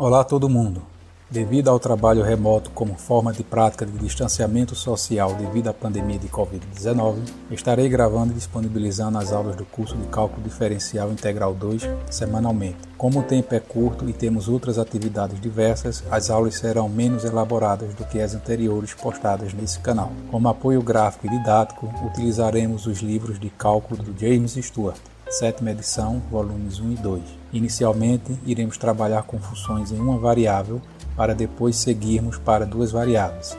Olá a todo mundo! Devido ao trabalho remoto como forma de prática de distanciamento social devido à pandemia de Covid-19, estarei gravando e disponibilizando as aulas do curso de Cálculo Diferencial Integral 2 semanalmente. Como o tempo é curto e temos outras atividades diversas, as aulas serão menos elaboradas do que as anteriores postadas nesse canal. Como apoio gráfico e didático, utilizaremos os livros de cálculo do James Stewart, 7ª edição, volumes 1 e 2. Inicialmente, iremos trabalhar com funções em uma variável, para depois seguirmos para duas variáveis.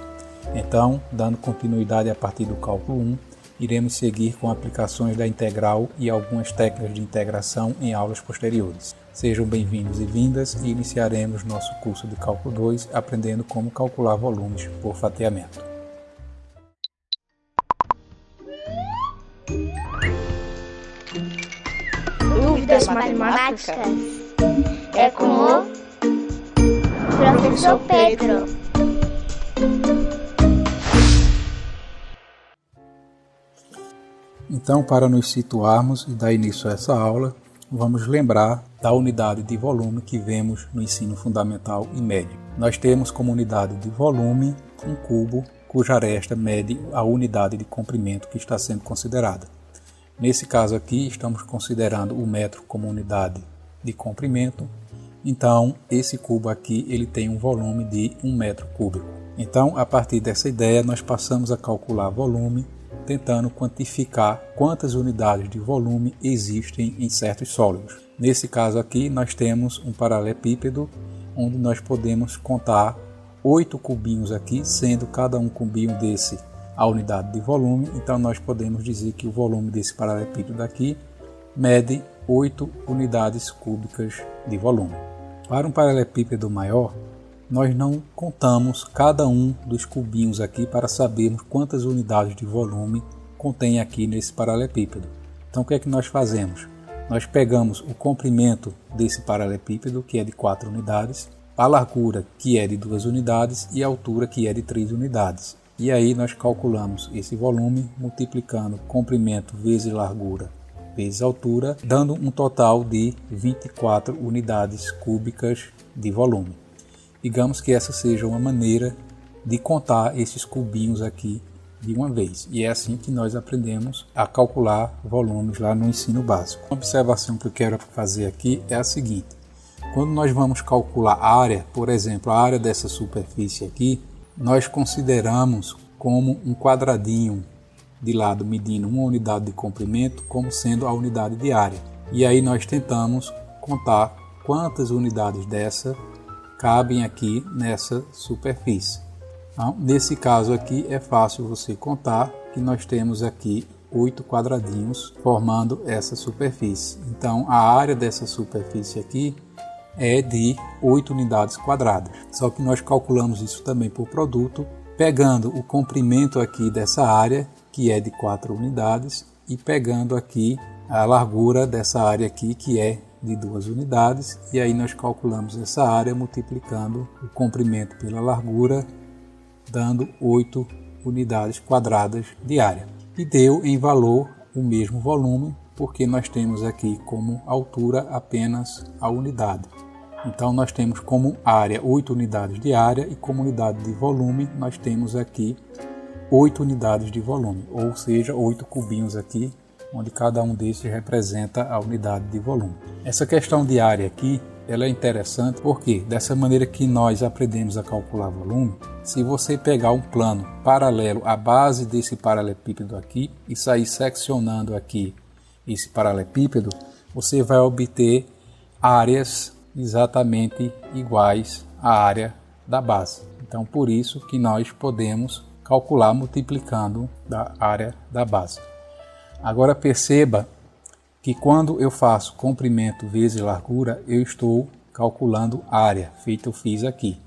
Então, dando continuidade a partir do cálculo 1, iremos seguir com aplicações da integral e algumas técnicas de integração em aulas posteriores. Sejam bem-vindos e vindas e iniciaremos nosso curso de cálculo 2 aprendendo como calcular volumes por fatiamento. Dúvidas matemáticas é com o professor Pedro. Então, para nos situarmos e dar início a essa aula, vamos lembrar da unidade de volume que vemos no ensino fundamental e médio. Nós temos como unidade de volume um cubo cuja aresta mede a unidade de comprimento que está sendo considerada. Nesse caso aqui, estamos considerando o metro como unidade de comprimento. Então, esse cubo aqui ele tem um volume de 1 metro cúbico. Então, a partir dessa ideia, nós passamos a calcular volume, tentando quantificar quantas unidades de volume existem em certos sólidos. Nesse caso aqui, nós temos um paralelepípedo, onde nós podemos contar 8 cubinhos aqui, sendo cada um cubinho desse a unidade de volume. Então, nós podemos dizer que o volume desse paralelepípedo aqui mede 8 unidades cúbicas de volume. Para um paralelepípedo maior, nós não contamos cada um dos cubinhos aqui para sabermos quantas unidades de volume contém aqui nesse paralelepípedo. Então, o que é que nós fazemos? Nós pegamos o comprimento desse paralelepípedo, que é de 4 unidades, a largura, que é de 2 unidades, e a altura, que é de 3 unidades. E aí nós calculamos esse volume multiplicando comprimento vezes largura vezes altura, dando um total de 24 unidades cúbicas de volume. Digamos que essa seja uma maneira de contar esses cubinhos aqui de uma vez. E é assim que nós aprendemos a calcular volumes lá no ensino básico. Uma observação que eu quero fazer aqui é a seguinte. Quando nós vamos calcular a área, por exemplo, a área dessa superfície aqui, nós consideramos como um quadradinho de lado medindo uma unidade de comprimento como sendo a unidade de área. E aí nós tentamos contar quantas unidades dessa cabem aqui nessa superfície. Então, nesse caso aqui é fácil você contar que nós temos aqui 8 quadradinhos formando essa superfície. Então a área dessa superfície aqui é de 8 unidades quadradas. Só que nós calculamos isso também por produto, pegando o comprimento aqui dessa área, que é de 4 unidades, e pegando aqui a largura dessa área aqui, que é de 2 unidades, e aí nós calculamos essa área multiplicando o comprimento pela largura, dando 8 unidades quadradas de área. E deu em valor o mesmo volume, porque nós temos aqui como altura apenas a unidade. Então nós temos como área 8 unidades de área e como unidade de volume nós temos aqui 8 unidades de volume, ou seja, 8 cubinhos aqui, onde cada um desses representa a unidade de volume. Essa questão de área aqui, ela é interessante porque dessa maneira que nós aprendemos a calcular volume, se você pegar um plano paralelo à base desse paralelepípedo aqui e sair seccionando aqui esse paralelepípedo, você vai obter áreas exatamente iguais à área da base. Então, por isso que nós podemos calcular multiplicando da área da base. Agora perceba que quando eu faço comprimento vezes largura, eu estou calculando área, feito eu fiz aqui.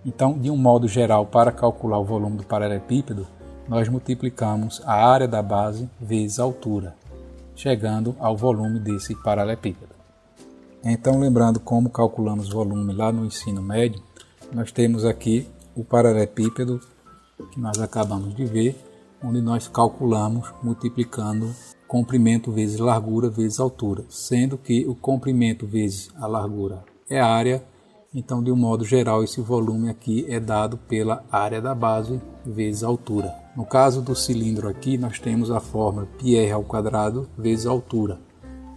Então, de um modo geral, para calcular o volume do paralelepípedo, nós multiplicamos a área da base vezes a altura, chegando ao volume desse paralelepípedo. Então, lembrando como calculamos volume lá no ensino médio, nós temos aqui o paralelepípedo que nós acabamos de ver, onde nós calculamos multiplicando comprimento vezes largura vezes altura, sendo que o comprimento vezes a largura é a área Então, de um modo geral, esse volume aqui é dado pela área da base vezes a altura. No caso do cilindro aqui, nós temos a fórmula πr² vezes a altura,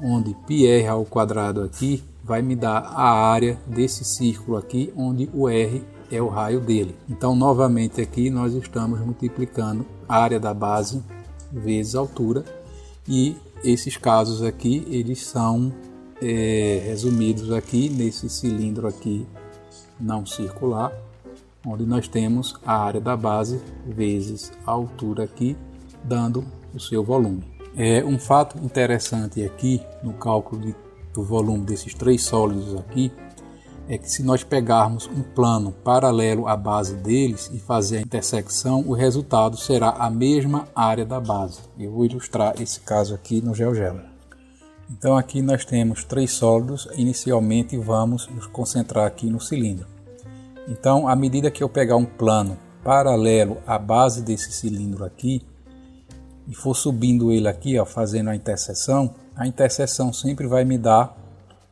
onde πr² aqui vai me dar a área desse círculo aqui, onde o R é o raio dele. Então, novamente aqui, nós estamos multiplicando a área da base vezes a altura, e esses casos aqui, eles são resumidos aqui nesse cilindro aqui não circular, onde nós temos a área da base vezes a altura aqui, dando o seu volume. Um fato interessante aqui no cálculo do volume desses três sólidos aqui é que se nós pegarmos um plano paralelo à base deles e fazer a intersecção, o resultado será a mesma área da base. Eu vou ilustrar esse caso aqui no GeoGebra. Então aqui nós temos três sólidos. Inicialmente vamos nos concentrar aqui no cilindro. Então, à medida que eu pegar um plano paralelo à base desse cilindro aqui e for subindo ele aqui, ó, fazendo a interseção sempre vai me dar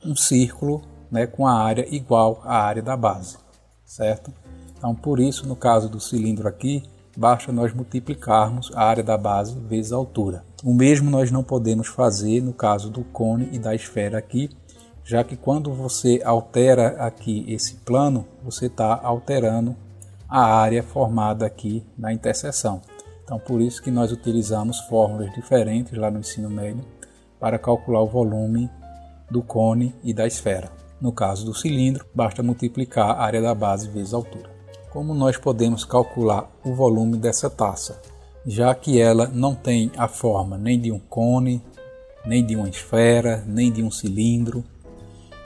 um círculo, né, com a área igual à área da base, certo? Então, por isso, no caso do cilindro aqui, basta nós multiplicarmos a área da base vezes a altura. O mesmo nós não podemos fazer no caso do cone e da esfera aqui, já que quando você altera aqui esse plano, você está alterando a área formada aqui na interseção. Então, por isso que nós utilizamos fórmulas diferentes lá no ensino médio para calcular o volume do cone e da esfera. No caso do cilindro, basta multiplicar a área da base vezes a altura. Como nós podemos calcular o volume dessa taça, já que ela não tem a forma nem de um cone, nem de uma esfera, nem de um cilindro?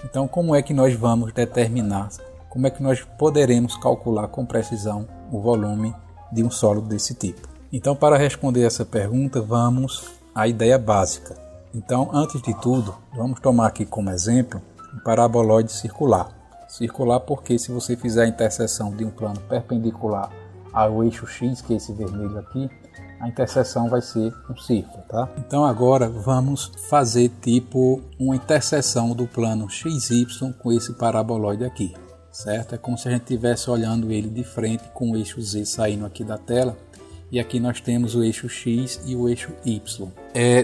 Então, como é que nós vamos determinar, como é que nós poderemos calcular com precisão o volume de um sólido desse tipo? Então, para responder essa pergunta, vamos à ideia básica. Então, antes de tudo, vamos tomar aqui como exemplo um paraboloide circular. Circular porque se você fizer a interseção de um plano perpendicular ao eixo X, que é esse vermelho aqui, a interseção vai ser um círculo, tá? Então agora vamos fazer tipo uma interseção do plano XY com esse paraboloide aqui, certo? É como se a gente estivesse olhando ele de frente com o eixo Z saindo aqui da tela, e aqui nós temos o eixo X e o eixo Y.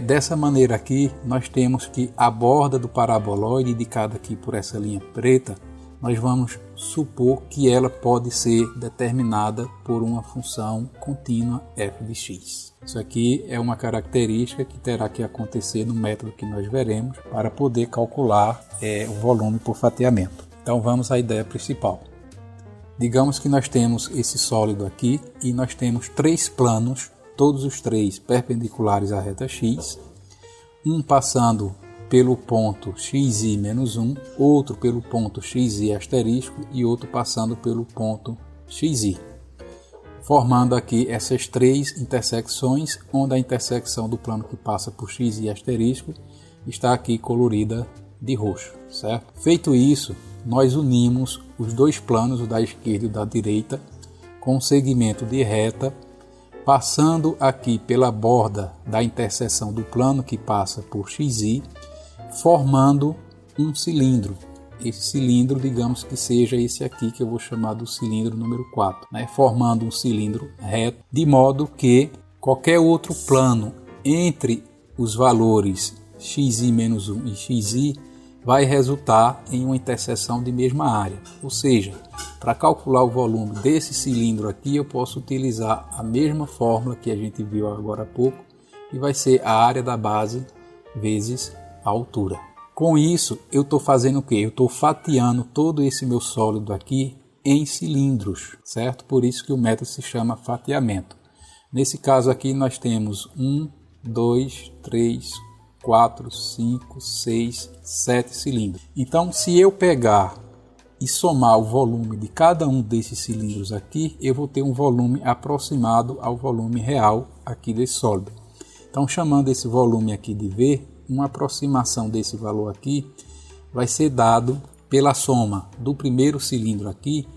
Dessa maneira aqui, nós temos que a borda do paraboloide, indicada aqui por essa linha preta, nós vamos supor que ela pode ser determinada por uma função contínua f de x. Isso aqui é uma característica que terá que acontecer no método que nós veremos para poder calcular o volume por fatiamento. Então vamos à ideia principal. Digamos que nós temos esse sólido aqui e nós temos três planos, todos os três perpendiculares à reta x, um passando pelo ponto xi menos 1, outro pelo ponto xi asterisco e outro passando pelo ponto xi, formando aqui essas três intersecções, onde a intersecção do plano que passa por xi asterisco está aqui colorida de roxo, certo? Feito isso, nós unimos os dois planos, o da esquerda e o da direita, com um segmento de reta, passando aqui pela borda da interseção do plano que passa por xi, formando um cilindro. Esse cilindro, digamos que seja esse aqui, que eu vou chamar do cilindro número 4, né? Formando um cilindro reto, de modo que qualquer outro plano entre os valores xi menos 1 e xi vai resultar em uma interseção de mesma área. Ou seja, para calcular o volume desse cilindro aqui, eu posso utilizar a mesma fórmula que a gente viu agora há pouco, e vai ser a área da base vezes a altura. Com isso, eu estou fazendo o quê? Eu estou fatiando todo esse meu sólido aqui em cilindros, certo? Por isso que o método se chama fatiamento. Nesse caso aqui nós temos 1, 2, 3, 4, 5, 6, 7 cilindros. Então, se eu pegar e somar o volume de cada um desses cilindros aqui, eu vou ter um volume aproximado ao volume real aqui desse sólido. Então, chamando esse volume aqui de V, uma aproximação desse valor aqui vai ser dado pela soma do primeiro cilindro aqui,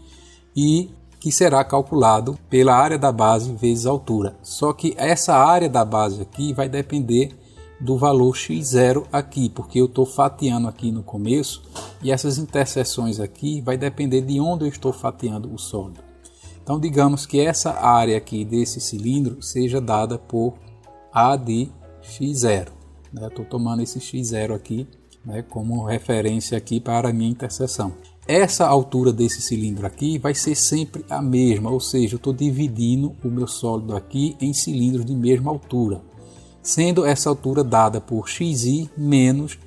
e que será calculado pela área da base vezes a altura. Só que essa área da base aqui vai depender do valor x0 aqui, porque eu estou fatiando aqui no começo e essas interseções aqui vai depender de onde eu estou fatiando o sólido. Então digamos que essa área aqui desse cilindro seja dada por A de x0. Estou tomando esse x0 aqui, né, como referência aqui para a minha interseção. Essa altura desse cilindro aqui vai ser sempre a mesma, ou seja, eu estou dividindo o meu sólido aqui em cilindros de mesma altura, sendo essa altura dada por xi menos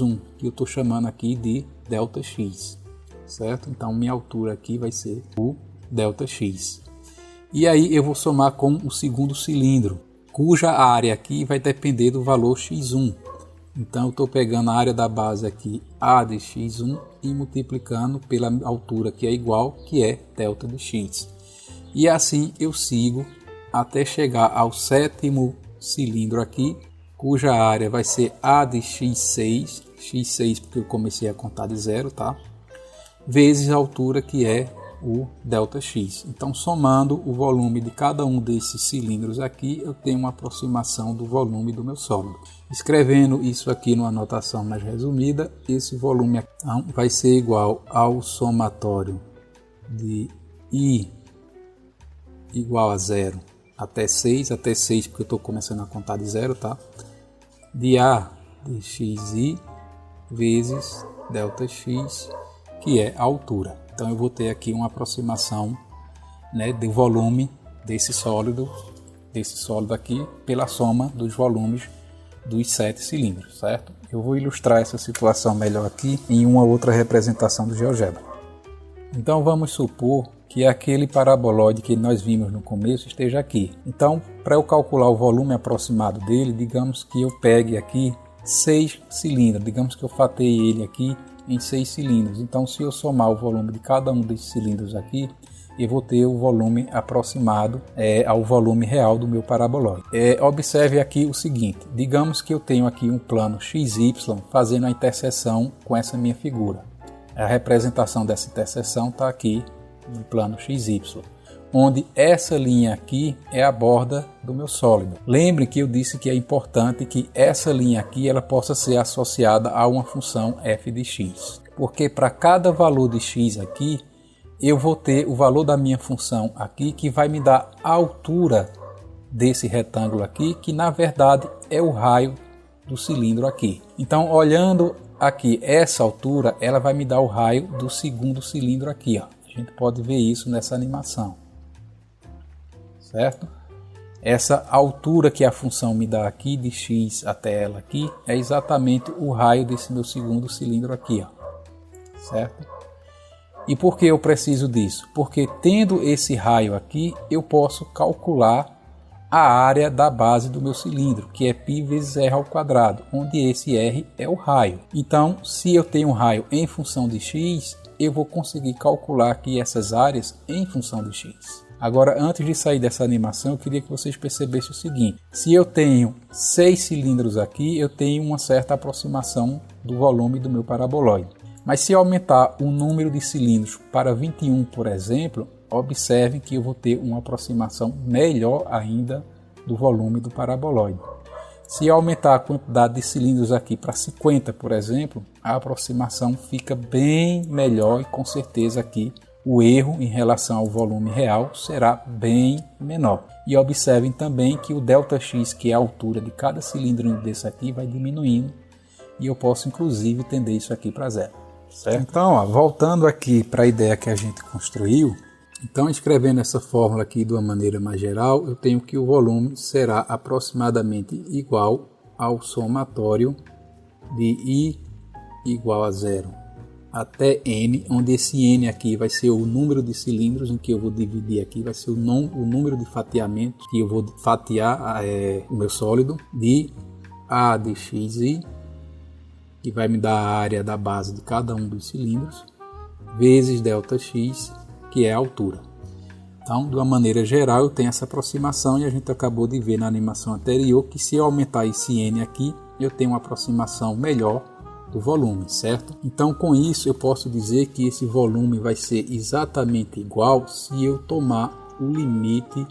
1, que eu estou chamando aqui de ΔX, certo? Então minha altura aqui vai ser o ΔX. E aí eu vou somar com o segundo cilindro, cuja área aqui vai depender do valor x1. Então eu estou pegando a área da base aqui, A de x1, e multiplicando pela altura que é igual, que é delta de x. E assim eu sigo até chegar ao sétimo cilindro aqui, cuja área vai ser A de x6 porque eu comecei a contar de zero, tá? Vezes a altura que é o ΔX. Então, somando o volume de cada um desses cilindros aqui, eu tenho uma aproximação do volume do meu sólido. Escrevendo isso aqui numa notação mais resumida, esse volume aqui, então, vai ser igual ao somatório de I igual a 0 até 6 porque eu estou começando a contar de zero, tá? De A de xi vezes ΔX, que é a altura. Então eu vou ter aqui uma aproximação, né, do volume desse sólido aqui pela soma dos volumes dos 7 cilindros, certo? Eu vou ilustrar essa situação melhor aqui em uma outra representação do GeoGebra. Então vamos supor que aquele paraboloide que nós vimos no começo esteja aqui. Então, para eu calcular o volume aproximado dele, digamos que eu pegue aqui 6 cilindros, digamos que eu fateie ele aqui em 6 cilindros. Então, se eu somar o volume de cada um desses cilindros aqui, eu vou ter o volume aproximado ao volume real do meu paraboloide. Observe aqui o seguinte, digamos que eu tenho aqui um plano XY fazendo a interseção com essa minha figura. A representação dessa interseção está aqui no plano XY, onde essa linha aqui é a borda do meu sólido. Lembre que eu disse que é importante que essa linha aqui ela possa ser associada a uma função f de x, porque para cada valor de x aqui, eu vou ter o valor da minha função aqui, que vai me dar a altura desse retângulo aqui, que na verdade é o raio do cilindro aqui. Então, olhando aqui essa altura, ela vai me dar o raio do segundo cilindro aqui, ó. A gente pode ver isso nessa animação, certo? Essa altura que a função me dá aqui, de x até ela aqui, é exatamente o raio desse meu segundo cilindro aqui, ó, certo? E por que eu preciso disso? Porque tendo esse raio aqui, eu posso calcular a área da base do meu cilindro, que é π vezes r ao quadrado, onde esse r é o raio. Então, se eu tenho um raio em função de x, eu vou conseguir calcular aqui essas áreas em função de x. Agora, antes de sair dessa animação, eu queria que vocês percebessem o seguinte. Se eu tenho 6 cilindros aqui, eu tenho uma certa aproximação do volume do meu paraboloide. Mas se aumentar o número de cilindros para 21, por exemplo, observe que eu vou ter uma aproximação melhor ainda do volume do paraboloide. Se aumentar a quantidade de cilindros aqui para 50, por exemplo, a aproximação fica bem melhor e com certeza aqui o erro em relação ao volume real será bem menor. E observem também que o ΔX, que é a altura de cada cilindro desse aqui, vai diminuindo e eu posso inclusive tender isso aqui para zero. Certo? Então, ó, voltando aqui para a ideia que a gente construiu, então escrevendo essa fórmula aqui de uma maneira mais geral, eu tenho que o volume será aproximadamente igual ao somatório de I igual a 0 até N, onde esse N aqui vai ser o número de cilindros em que eu vou dividir aqui, vai ser o número de fatiamentos que eu vou fatiar o meu sólido, de A de xi, que vai me dar a área da base de cada um dos cilindros, vezes ΔX, que é a altura. Então, de uma maneira geral, eu tenho essa aproximação e a gente acabou de ver na animação anterior que se eu aumentar esse N aqui, eu tenho uma aproximação melhor do volume, certo? Então, com isso, eu posso dizer que esse volume vai ser exatamente igual se eu tomar o limite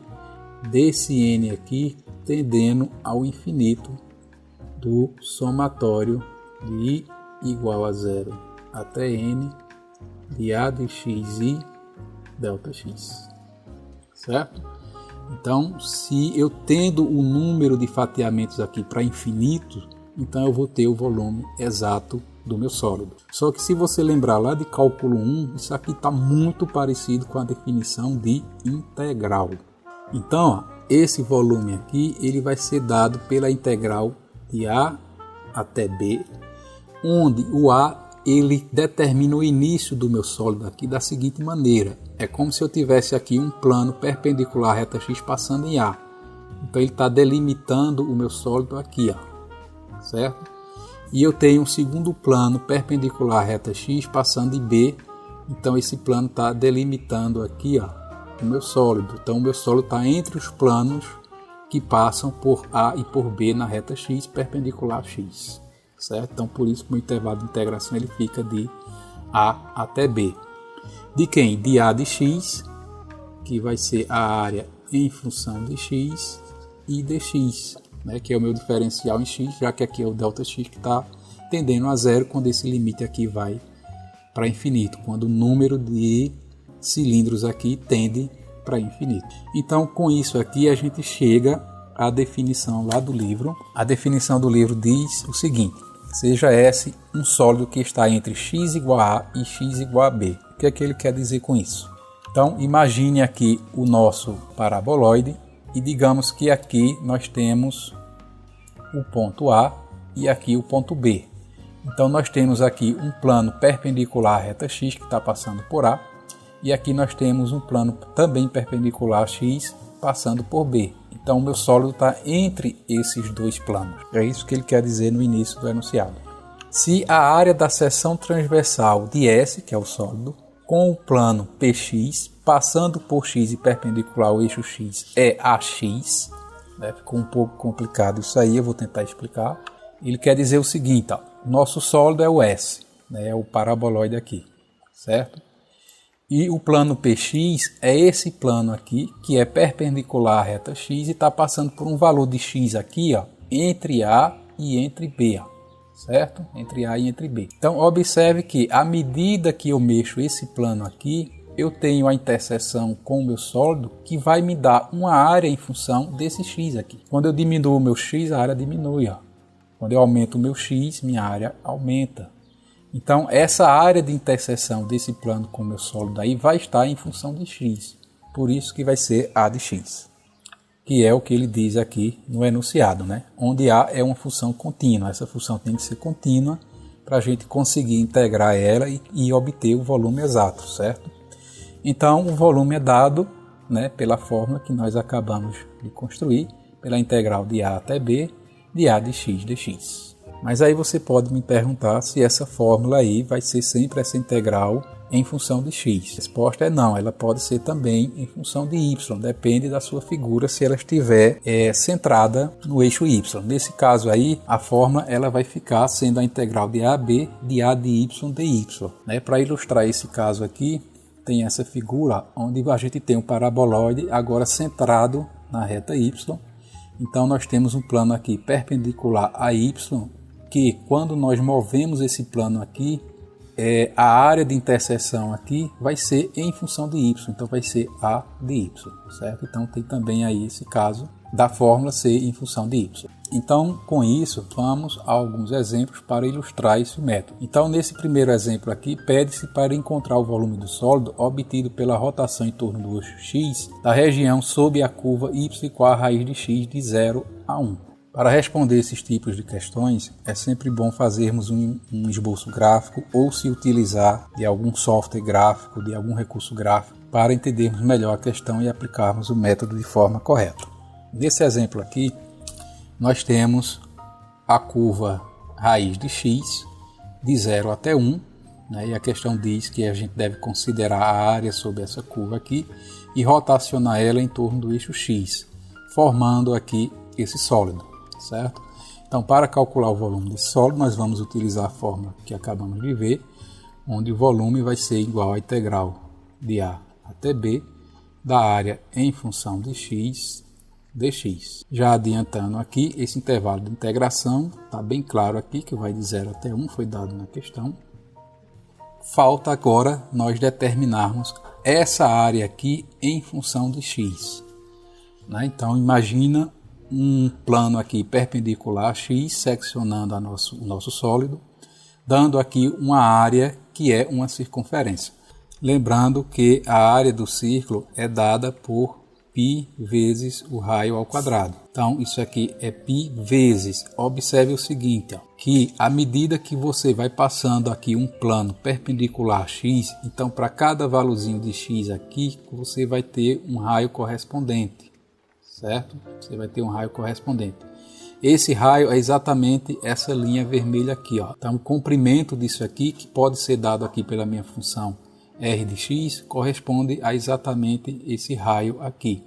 desse N aqui tendendo ao infinito do somatório de I igual a 0 até N de A de x e ΔX, certo? Então, se eu tendo o número de fatiamentos aqui para infinito, então eu vou ter o volume exato do meu sólido. Só que se você lembrar lá de cálculo 1, isso aqui está muito parecido com a definição de integral. Então, ó, esse volume aqui ele vai ser dado pela integral de A até B, onde o A ele determina o início do meu sólido aqui da seguinte maneira. É como se eu tivesse aqui um plano perpendicular à reta x passando em A. Então ele está delimitando o meu sólido aqui, ó, certo? E eu tenho um segundo plano perpendicular à reta x passando em B. Então esse plano está delimitando aqui, ó, o meu sólido. Então o meu sólido está entre os planos que passam por A e por B na reta x perpendicular a x. Certo? Então por isso que o intervalo de integração ele fica de A até B. De quem? De A de x, que vai ser a área em função de x, e dx, né? Que é o meu diferencial em x, já que aqui é o ΔX que está tendendo a zero quando esse limite aqui vai para infinito, quando o número de cilindros aqui tende para infinito. Então com isso aqui a gente chega à definição lá do livro. A definição do livro diz o seguinte: seja S um sólido que está entre x igual a A e x igual a B. O que é que ele quer dizer com isso? Então, imagine aqui o nosso paraboloide e digamos que aqui nós temos o ponto A e aqui o ponto B. Então, nós temos aqui um plano perpendicular à reta x que está passando por A e aqui nós temos um plano também perpendicular a x passando por B. Então o meu sólido está entre esses dois planos. É isso que ele quer dizer no início do enunciado. Se a área da seção transversal de S, que é o sólido, com o plano PX, passando por X e perpendicular ao eixo X, é AX, né? Ficou um pouco complicado isso aí, eu vou tentar explicar. Ele quer dizer o seguinte, ó, nosso sólido é o S, né? É o paraboloide aqui, certo? E o plano PX é esse plano aqui, que é perpendicular à reta x e está passando por um valor de x aqui, ó, entre A e entre B, ó, certo? Entre A e entre B. Então, observe que à medida que eu mexo esse plano aqui, eu tenho a interseção com o meu sólido que vai me dar uma área em função desse x aqui. Quando eu diminuo o meu x, a área diminui, ó. Quando eu aumento o meu x, minha área aumenta. Então, essa área de interseção desse plano com o meu sólido aí vai estar em função de x. Por isso que vai ser A de x. Que é o que ele diz aqui no enunciado, né? Onde A é uma função contínua. Essa função tem que ser contínua para a gente conseguir integrar ela e obter o volume exato, certo? Então, o volume é dado, né, pela fórmula que nós acabamos de construir, pela integral de A até B, de A de x dx. Mas aí você pode me perguntar se essa fórmula aí vai ser sempre essa integral em função de x. A resposta é não, ela pode ser também em função de y, depende da sua figura se ela estiver centrada no eixo y. Nesse caso aí, a fórmula ela vai ficar sendo a integral de AB de A de y dy. Né? Para ilustrar esse caso aqui, tem essa figura onde a gente tem um paraboloide agora centrado na reta y. Então nós temos um plano aqui perpendicular a y, que quando nós movemos esse plano aqui, a área de interseção aqui vai ser em função de y, então vai ser A de y, certo? Então tem também aí esse caso da fórmula ser em função de y. Então com isso vamos a alguns exemplos para ilustrar esse método. Então nesse primeiro exemplo aqui pede-se para encontrar o volume do sólido obtido pela rotação em torno do eixo x da região sob a curva y igual a raiz de x de 0 a 1. Para responder esses tipos de questões, é sempre bom fazermos um esboço gráfico ou se utilizar de algum software gráfico, de algum recurso gráfico, para entendermos melhor a questão e aplicarmos o método de forma correta. Nesse exemplo aqui, nós temos a curva raiz de x de 0 até 1, né? E a questão diz que a gente deve considerar a área sobre essa curva aqui e rotacionar ela em torno do eixo x, formando aqui esse sólido. Certo? Então, para calcular o volume desse sólido, nós vamos utilizar a fórmula que acabamos de ver, onde o volume vai ser igual à integral de A até B da área em função de x dx. Já adiantando aqui, esse intervalo de integração está bem claro aqui, que vai de 0 até 1, foi dado na questão. Falta agora nós determinarmos essa área aqui em função de x. Né? Então imagina um plano aqui perpendicular a x, seccionando o nosso sólido, dando aqui uma área que é uma circunferência. Lembrando que a área do círculo é dada por π vezes o raio ao quadrado. Então isso aqui é π vezes. Observe o seguinte, ó, que à medida que você vai passando aqui um plano perpendicular a x, então para cada valorzinho de x aqui, você vai ter um raio correspondente, certo? Você vai ter um raio correspondente. Esse raio é exatamente essa linha vermelha aqui, ó. Então o comprimento disso aqui, que pode ser dado aqui pela minha função r de x, corresponde a exatamente esse raio aqui.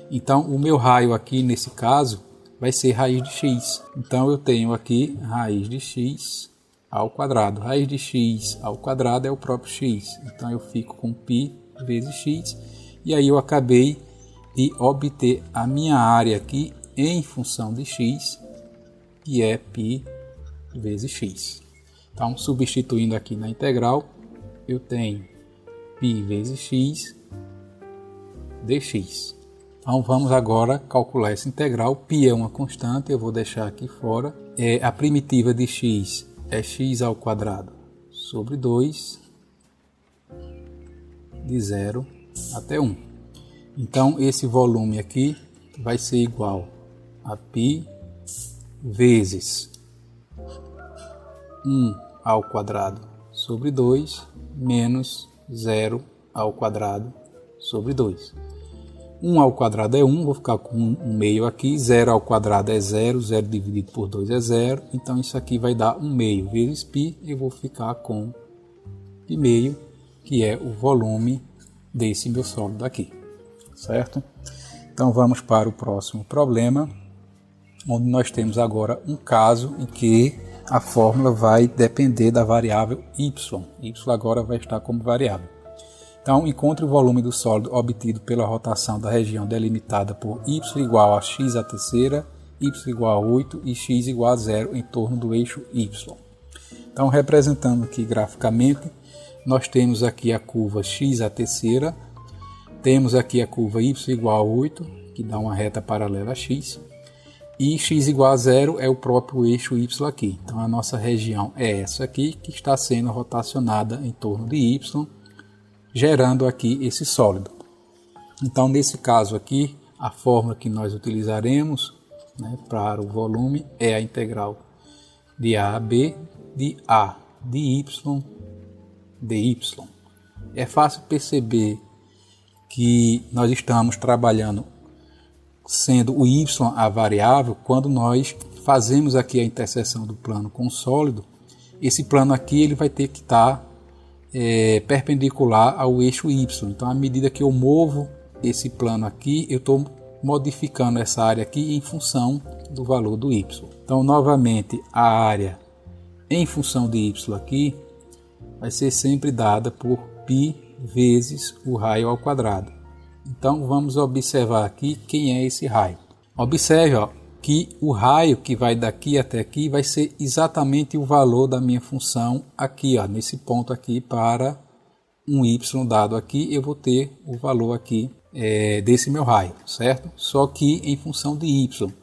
Então o meu raio aqui nesse caso vai ser raiz de x. Então eu tenho aqui raiz de x ao quadrado. Raiz de x ao quadrado é o próprio x. Então eu fico com π vezes x. E aí eu acabei de obter a minha área aqui em função de x, que é π vezes x. Então substituindo aqui na integral, eu tenho π vezes x dx. Então vamos agora calcular essa integral. Π é uma constante, eu vou deixar aqui fora. A primitiva de x é x ao quadrado sobre 2, de 0 até 1. Então esse volume aqui vai ser igual a π vezes 1 ao quadrado sobre 2 menos 0 ao quadrado sobre 2. 1 ao quadrado é 1, vou ficar com um meio aqui. 0 ao quadrado é 0, 0 dividido por 2 é 0. Então isso aqui vai dar 1 meio vezes π, e eu vou ficar com π meio, que é o volume desse meu sólido aqui, certo? Então vamos para o próximo problema, onde nós temos agora um caso em que a fórmula vai depender da variável y. Y agora vai estar como variável. Então, encontre o volume do sólido obtido pela rotação da região delimitada por y igual a x à terceira, y igual a 8 e x igual a 0 em torno do eixo y. Então, representando aqui graficamente, nós temos aqui a curva x à terceira, temos aqui a curva y igual a 8, que dá uma reta paralela a x, e x igual a 0 é o próprio eixo y aqui. Então a nossa região é essa aqui, que está sendo rotacionada em torno de y, gerando aqui esse sólido. Então nesse caso aqui, a fórmula que nós utilizaremos, né, para o volume é a integral de a b de a de y dy. É fácil perceber que nós estamos trabalhando sendo o y a variável quando nós fazemos aqui a interseção do plano com o sólido. Esse plano aqui ele vai ter que estar perpendicular ao eixo y. Então, à medida que eu movo esse plano aqui, eu estou modificando essa área aqui em função do valor do y. Então, novamente, a área em função de y aqui vai ser sempre dada por π vezes o raio ao quadrado. Então vamos observar aqui quem é esse raio. Observe, ó, que o raio que vai daqui até aqui vai ser exatamente o valor da minha função aqui, ó, nesse ponto aqui. Para um y dado aqui, eu vou ter o valor aqui desse meu raio, certo? Só que em função de y.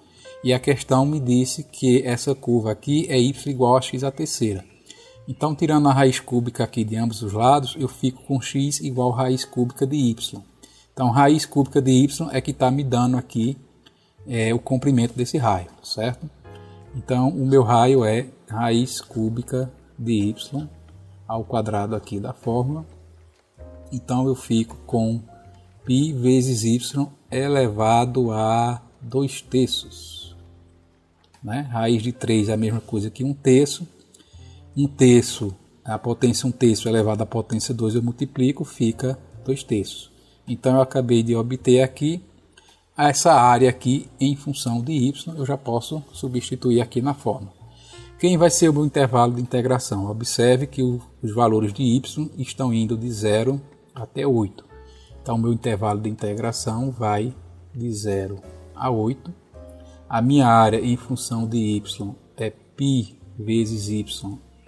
E a questão me disse que essa curva aqui é y igual a x à terceira. Então, tirando a raiz cúbica aqui de ambos os lados, eu fico com x igual a raiz cúbica de y. Então, raiz cúbica de y é que está me dando aqui o comprimento desse raio, certo? Então, o meu raio é raiz cúbica de y ao quadrado aqui da fórmula. Então, eu fico com π vezes y elevado a 2/3. Né? Raiz de 3 é a mesma coisa que 1/3. 1/3, a potência 1/3 elevado à potência 2 eu multiplico, fica 2/3. Então eu acabei de obter aqui essa área aqui em função de y, eu já posso substituir aqui na fórmula. Quem vai ser o meu intervalo de integração? Observe que os valores de y estão indo de 0 até 8. Então o meu intervalo de integração vai de 0 a 8. A minha área em função de y é π vezes y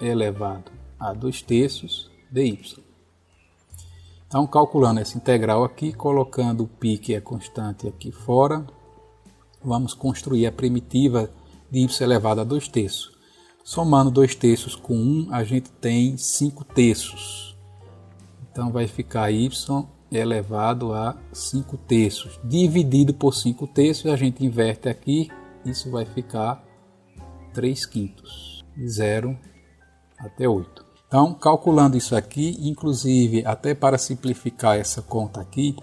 elevado a 2/3 dy. Então, calculando essa integral aqui, colocando o π, que é constante, aqui fora, vamos construir a primitiva de y elevado a 2/3. Somando 2/3 com 1, a gente tem 5/3. Então, vai ficar y elevado a 5/3. Dividido por 5/3, a gente inverte aqui, isso vai ficar 3/5. De 0 até 8. Então, calculando isso aqui, inclusive, até para simplificar essa conta aqui,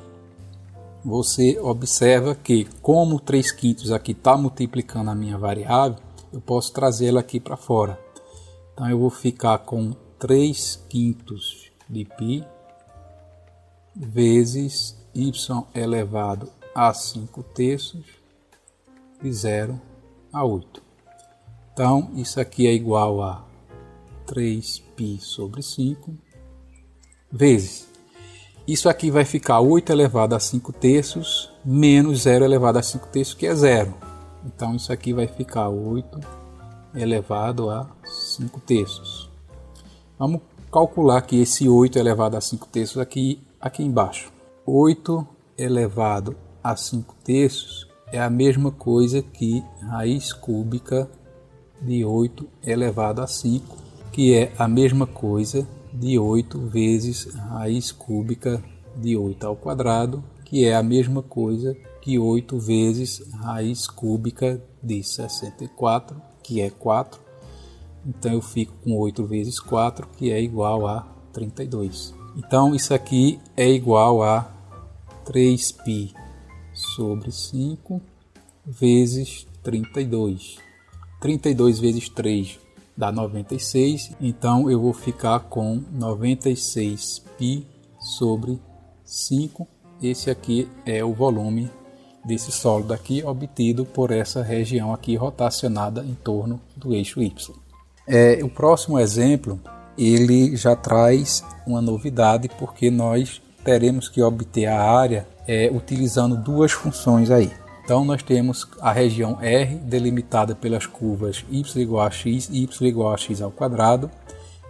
você observa que, como 3/5 aqui está multiplicando a minha variável, eu posso trazê-la aqui para fora. Então, eu vou ficar com 3/5 de π vezes y elevado a 5/3 de 0 a 8. Então, isso aqui é igual a 3π sobre 5 vezes. Isso aqui vai ficar 8 elevado a 5/3 menos 0 elevado a 5/3, que é 0. Então, isso aqui vai ficar 8 elevado a 5/3. Vamos calcular aqui esse 8 elevado a 5/3 aqui embaixo. 8 elevado a 5/3 é a mesma coisa que raiz cúbica de 8 elevado a 5, que é a mesma coisa de 8 vezes raiz cúbica de 8 ao quadrado, que é a mesma coisa que 8 vezes raiz cúbica de 64, que é 4. Então eu fico com 8 vezes 4, que é igual a 32. Então isso aqui é igual a 3π sobre 5 vezes 32. 32 vezes 3 dá 96, então eu vou ficar com 96π sobre 5. Esse aqui é o volume desse sólido aqui, obtido por essa região aqui rotacionada em torno do eixo Y. O próximo exemplo, ele já traz uma novidade, porque nós teremos que obter a área utilizando duas funções aí. Então nós temos a região R delimitada pelas curvas y igual a x e y igual a x ao quadrado,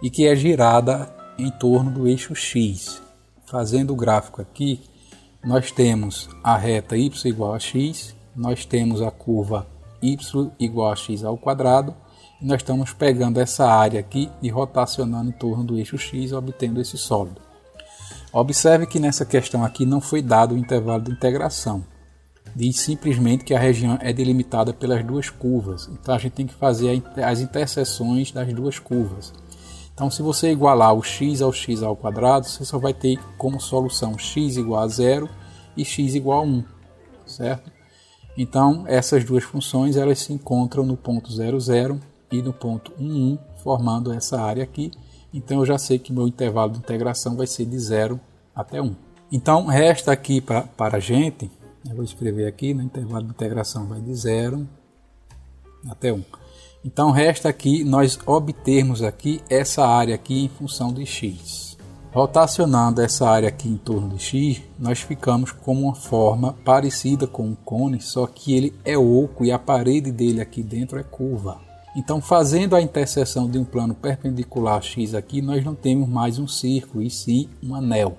e que é girada em torno do eixo x. Fazendo o gráfico aqui, nós temos a reta y igual a x, nós temos a curva y igual a x ao quadrado, e nós estamos pegando essa área aqui e rotacionando em torno do eixo x, obtendo esse sólido. Observe que nessa questão aqui não foi dado o intervalo de integração. Diz simplesmente que a região é delimitada pelas duas curvas. Então a gente tem que fazer as interseções das duas curvas. Então, se você igualar o x ao quadrado, você só vai ter como solução x igual a 0 e x igual a 1, certo? Então, essas duas funções elas se encontram no ponto 0, 0 e no ponto 1, 1, formando essa área aqui. Então, eu já sei que meu intervalo de integração vai ser de 0 até 1. Então, resta aqui para a gente, eu vou escrever aqui, no intervalo de integração vai de 0 até 1. Então resta aqui nós obtermos aqui essa área aqui em função de x. Rotacionando essa área aqui em torno de x, nós ficamos com uma forma parecida com um cone, só que ele é oco e a parede dele aqui dentro é curva. Então, fazendo a interseção de um plano perpendicular a x aqui, nós não temos mais um círculo, e sim um anel.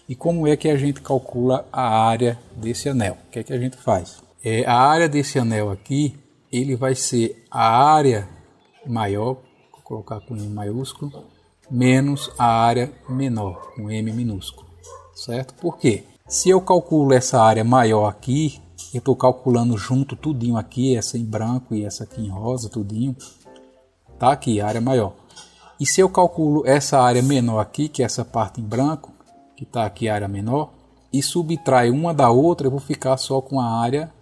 E como é que a gente calcula a área desse anel? O que é que a gente faz? A área desse anel aqui, ele vai ser a área maior, vou colocar com M maiúsculo, menos a área menor, com M minúsculo, certo? Por quê? Se eu calculo essa área maior aqui, eu estou calculando junto tudinho aqui, essa em branco e essa aqui em rosa, tudinho, tá aqui, a área maior. E se eu calculo essa área menor aqui, que é essa parte em branco, que está aqui a área menor, e subtrai uma da outra, eu vou ficar só com a área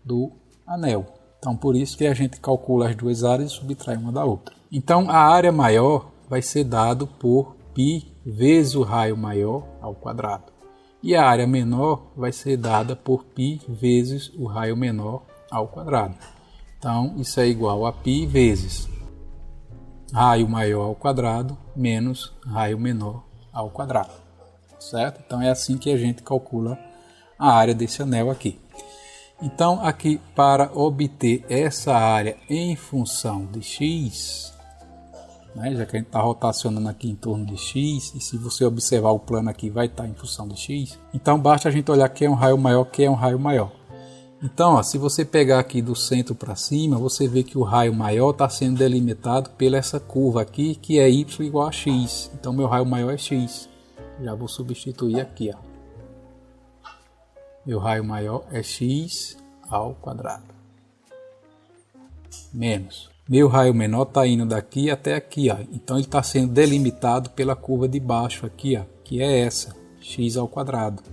do anel. Então, por isso que a gente calcula as duas áreas e subtrai uma da outra. Então, a área maior vai ser dado por π vezes o raio maior ao quadrado. E a área menor vai ser dada por π vezes o raio menor ao quadrado. Então, isso é igual a π vezes raio maior ao quadrado menos raio menor ao quadrado. Certo? Então, é assim que a gente calcula a área desse anel aqui. Então aqui, para obter essa área em função de x, né, já que a gente está rotacionando aqui em torno de x, e se você observar o plano aqui vai estar em função de x, então basta a gente olhar que é um raio maior, que é um raio maior. Então, ó, se você pegar aqui do centro para cima, você vê que o raio maior está sendo delimitado pela essa curva aqui, que é y igual a x. Então meu raio maior é x. Já vou substituir aqui, ó. Meu raio maior é x ao quadrado. Menos. Meu raio menor está indo daqui até aqui, ó. Então ele está sendo delimitado pela curva de baixo aqui, ó, que é essa, x ao quadrado.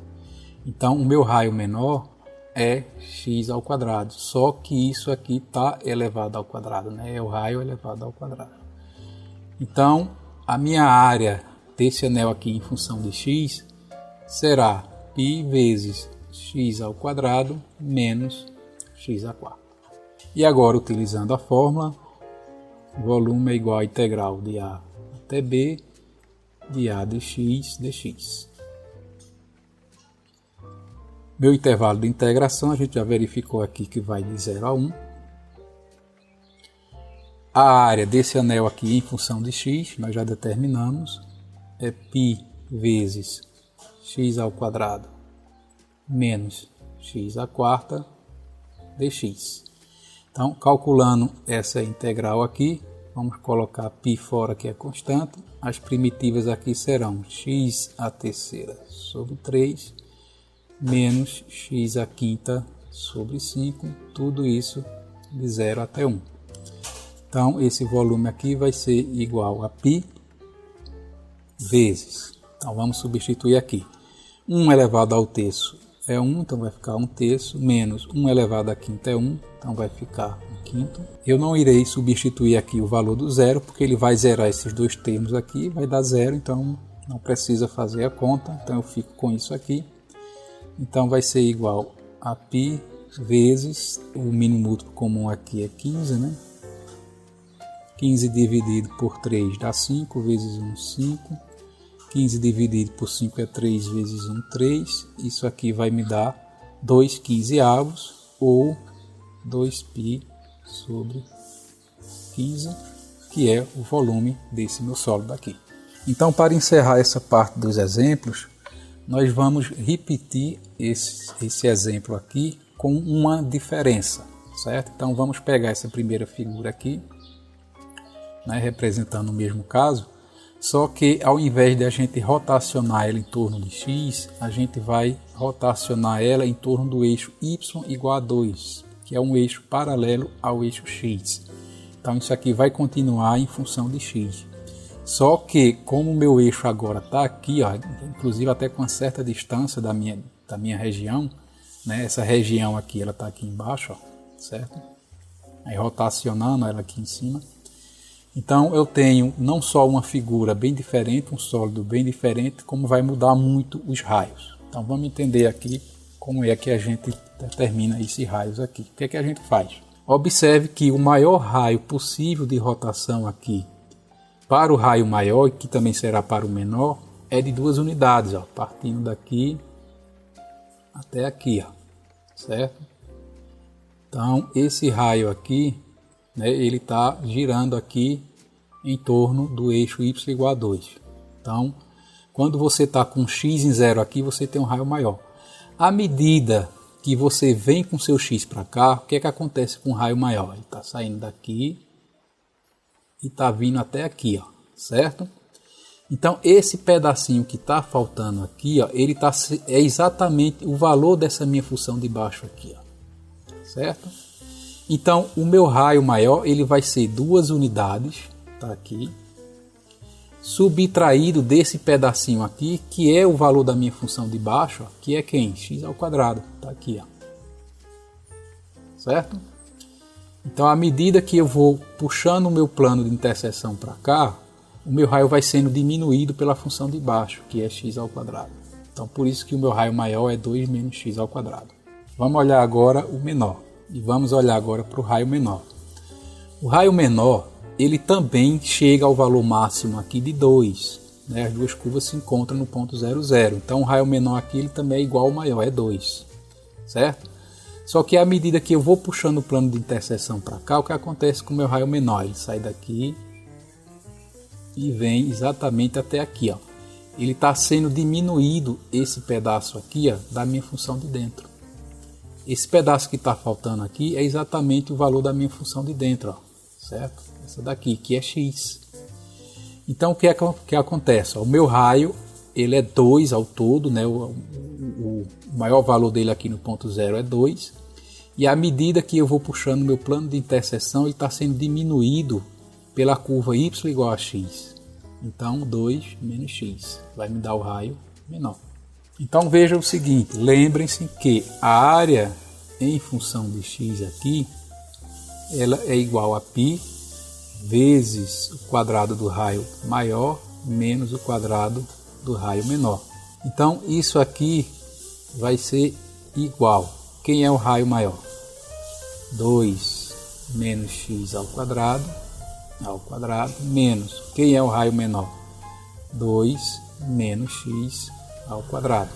Então o meu raio menor é x ao quadrado. Só que isso aqui está elevado ao quadrado, né? É o raio elevado ao quadrado. Então a minha área desse anel aqui em função de x será π vezes x ao quadrado menos x à quarta. E agora, utilizando a fórmula, volume é igual a integral de A até B de A dx dx. Meu intervalo de integração, a gente já verificou aqui que vai de 0 a 1. A área desse anel aqui em função de x, nós já determinamos, é π vezes x ao quadrado menos x à quarta dx. Então, calculando essa integral aqui, vamos colocar π fora, que é constante. As primitivas aqui serão x à terceira sobre 3 menos x à quinta sobre 5, tudo isso de 0 até 1. Então, esse volume aqui vai ser igual a π vezes, então vamos substituir aqui, 1 elevado ao terço é 1, então vai ficar 1 terço, menos 1 elevado à quinta é 1, então vai ficar 1 quinto. Eu não irei substituir aqui o valor do zero, porque ele vai zerar esses dois termos aqui, vai dar zero, então não precisa fazer a conta, então eu fico com isso aqui. Então vai ser igual a π vezes, o mínimo múltiplo comum aqui é 15, né? 15 dividido por 3 dá 5, vezes 1, 5. 15 dividido por 5 é 3 vezes 1, 3. Isso aqui vai me dar 2 quinzeavos, ou 2π sobre 15, que é o volume desse meu sólido aqui. Então, para encerrar essa parte dos exemplos, nós vamos repetir esse exemplo aqui com uma diferença, certo? Então, vamos pegar essa primeira figura aqui, né, representando o mesmo caso, só que ao invés de a gente rotacionar ela em torno de x, a gente vai rotacionar ela em torno do eixo y igual a 2, que é um eixo paralelo ao eixo x. Então isso aqui vai continuar em função de x. Só que como o meu eixo agora está aqui, ó, inclusive até com uma certa distância da minha região, né, essa região aqui ela está aqui embaixo, ó, certo? Aí rotacionando ela aqui em cima. Então eu tenho não só uma figura bem diferente, um sólido bem diferente, como vai mudar muito os raios. Então vamos entender aqui como é que a gente determina esses raios aqui. O que é que a gente faz? Observe que o maior raio possível de rotação aqui para o raio maior, e que também será para o menor, é de 2 unidades, ó, partindo daqui até aqui, ó, certo? Então esse raio aqui, né, ele está girando aqui em torno do eixo y igual a 2. Então, quando você está com x em 0 aqui, você tem um raio maior. À medida que você vem com seu x para cá, o que é que acontece com o raio maior? Ele está saindo daqui e está vindo até aqui, ó, certo? Então, esse pedacinho que está faltando aqui, ó, ele é exatamente o valor dessa minha função de baixo aqui, ó, certo? Então, o meu raio maior ele vai ser 2 unidades, tá aqui, subtraído desse pedacinho aqui, que é o valor da minha função de baixo, ó, que é quem? X ao quadrado, tá aqui, ó, certo? Então, à medida que eu vou puxando o meu plano de interseção para cá, o meu raio vai sendo diminuído pela função de baixo, que é x ao quadrado. Então, por isso que o meu raio maior é 2 menos x ao quadrado. Vamos olhar agora o menor. E vamos olhar agora para o raio menor. O raio menor, ele também chega ao valor máximo aqui de 2. Né? As duas curvas se encontram no ponto 0, 0. Então o raio menor aqui ele também é igual ao maior, é 2. Certo? Só que à medida que eu vou puxando o plano de interseção para cá, o que acontece com o meu raio menor? Ele sai daqui e vem exatamente até aqui, ó. Ele está sendo diminuído, esse pedaço aqui, ó, da minha função de dentro. Esse pedaço que está faltando aqui é exatamente o valor da minha função de dentro, ó, certo? Essa daqui, que é x. Então, o que acontece? O meu raio, ele é 2 ao todo, né? O maior valor dele aqui no ponto 0 é 2. E à medida que eu vou puxando meu plano de interseção, ele está sendo diminuído pela curva y igual a x. Então, 2 menos x vai me dar o raio menor. Então, veja o seguinte, lembrem-se que a área em função de x aqui, ela é igual a π vezes o quadrado do raio maior menos o quadrado do raio menor. Então, isso aqui vai ser igual. Quem é o raio maior? 2 menos x ao quadrado, menos. Quem é o raio menor? 2 menos x ao quadrado,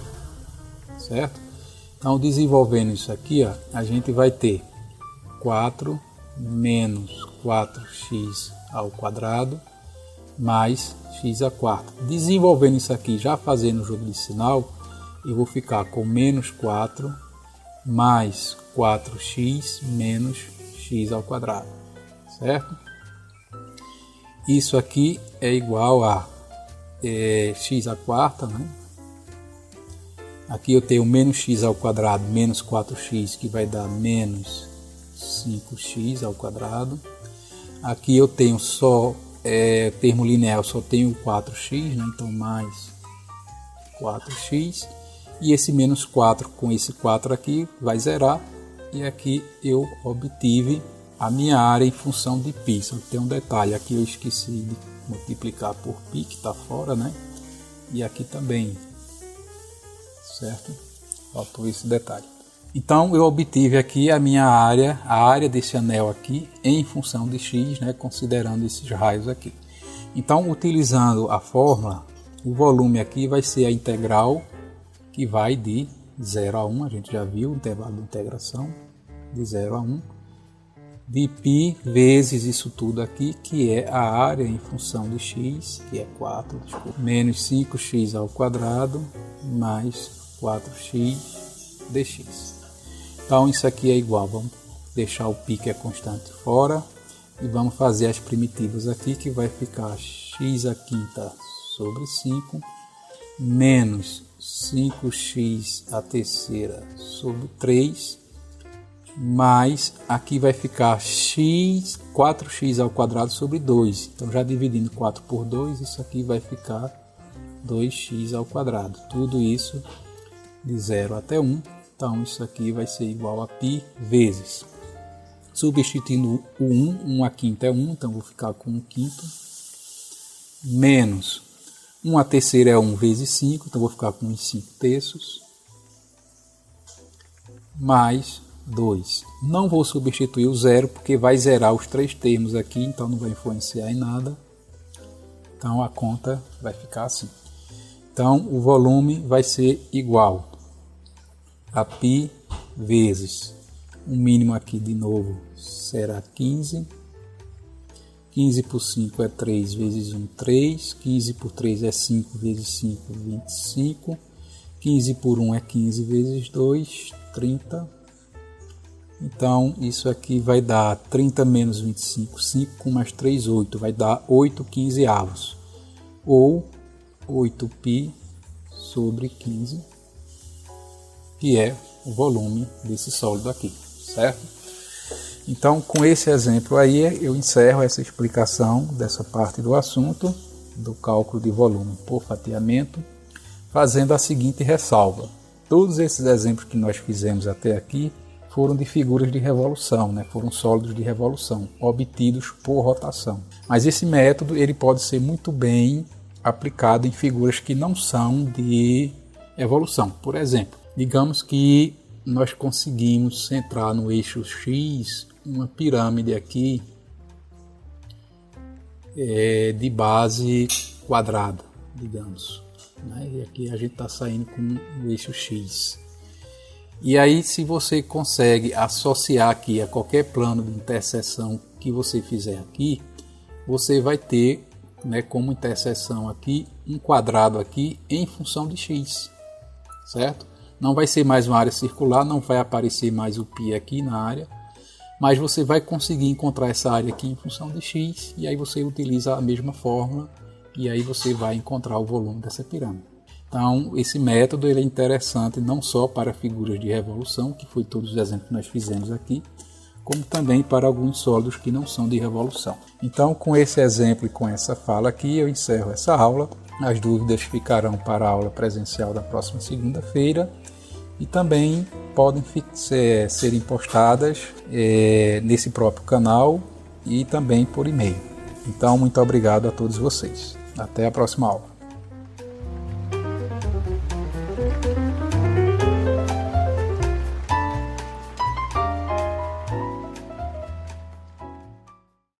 certo? Então, desenvolvendo isso aqui, ó, a gente vai ter 4 menos 4x ao quadrado mais x a quarta. Desenvolvendo isso aqui, já fazendo o jogo de sinal, eu vou ficar com menos 4 mais 4x menos x ao quadrado, certo? Isso aqui é igual a x à quarta, né? Aqui eu tenho menos x ao quadrado menos 4x, que vai dar menos 5x ao quadrado. Aqui eu tenho só termo linear, eu só tenho 4x, né? Então mais 4x. E esse menos 4 com esse 4 aqui vai zerar. E aqui eu obtive a minha área em função de π. Só que tem um detalhe, aqui eu esqueci de multiplicar por π, que está fora, né? E aqui também, certo? Faltou esse detalhe. Então eu obtive aqui a minha área, a área desse anel aqui em função de x, né? Considerando esses raios aqui. Então, utilizando a fórmula, o volume aqui vai ser a integral que vai de 0 a 1, a gente já viu o intervalo de integração, de 0 a 1, de π vezes isso tudo aqui, que é a área em função de x, que é 4, menos 5x ao quadrado, mais 4x dx. Então isso aqui é igual, vamos deixar o π, que é constante, fora, e vamos fazer as primitivas aqui, que vai ficar x à quinta sobre 5, menos 5x à terceira sobre 3, mais aqui vai ficar 4x ao quadrado sobre 2. Então, já dividindo 4 por 2, isso aqui vai ficar 2x ao quadrado. Tudo isso de 0 até 1. Então, isso aqui vai ser igual a π vezes. Substituindo o 1 à quinta é 1, então vou ficar com 1 quinto, menos 1 à terceira é 1 vezes 5, então vou ficar com uns 5 terços, mais 2. Não vou substituir o zero, porque vai zerar os 3 termos aqui, então não vai influenciar em nada. Então a conta vai ficar assim. Então o volume vai ser igual a π vezes, o mínimo aqui de novo será 15. 15 por 5 é 3 vezes 1, 3. 15 por 3 é 5 vezes 5, 25. 15 por 1 é 15 vezes 2, 30. Então, isso aqui vai dar 30 menos 25, 5 com mais 3, 8. Vai dar 8 quinzeavos. Ou 8π sobre 15, que é o volume desse sólido aqui, certo? Então, com esse exemplo aí, eu encerro essa explicação dessa parte do assunto, do cálculo de volume por fatiamento, fazendo a seguinte ressalva. Todos esses exemplos que nós fizemos até aqui foram de figuras de revolução, né? Foram sólidos de revolução, obtidos por rotação. Mas esse método ele pode ser muito bem aplicado em figuras que não são de evolução. Por exemplo, digamos que nós conseguimos centrar no eixo X uma pirâmide aqui de base quadrada, digamos, né? E aqui a gente está saindo com o eixo X. E aí, se você consegue associar aqui a qualquer plano de interseção que você fizer aqui, você vai ter, né, como interseção aqui, um quadrado aqui em função de x, certo? Não vai ser mais uma área circular, não vai aparecer mais o π aqui na área, mas você vai conseguir encontrar essa área aqui em função de x, e aí você utiliza a mesma fórmula, e aí você vai encontrar o volume dessa pirâmide. Então, esse método ele é interessante não só para figuras de revolução, que foi todos os exemplos que nós fizemos aqui, como também para alguns sólidos que não são de revolução. Então, com esse exemplo e com essa fala aqui, eu encerro essa aula. As dúvidas ficarão para a aula presencial da próxima segunda-feira e também podem serem postadas nesse próprio canal e também por e-mail. Então, muito obrigado a todos vocês. Até a próxima aula.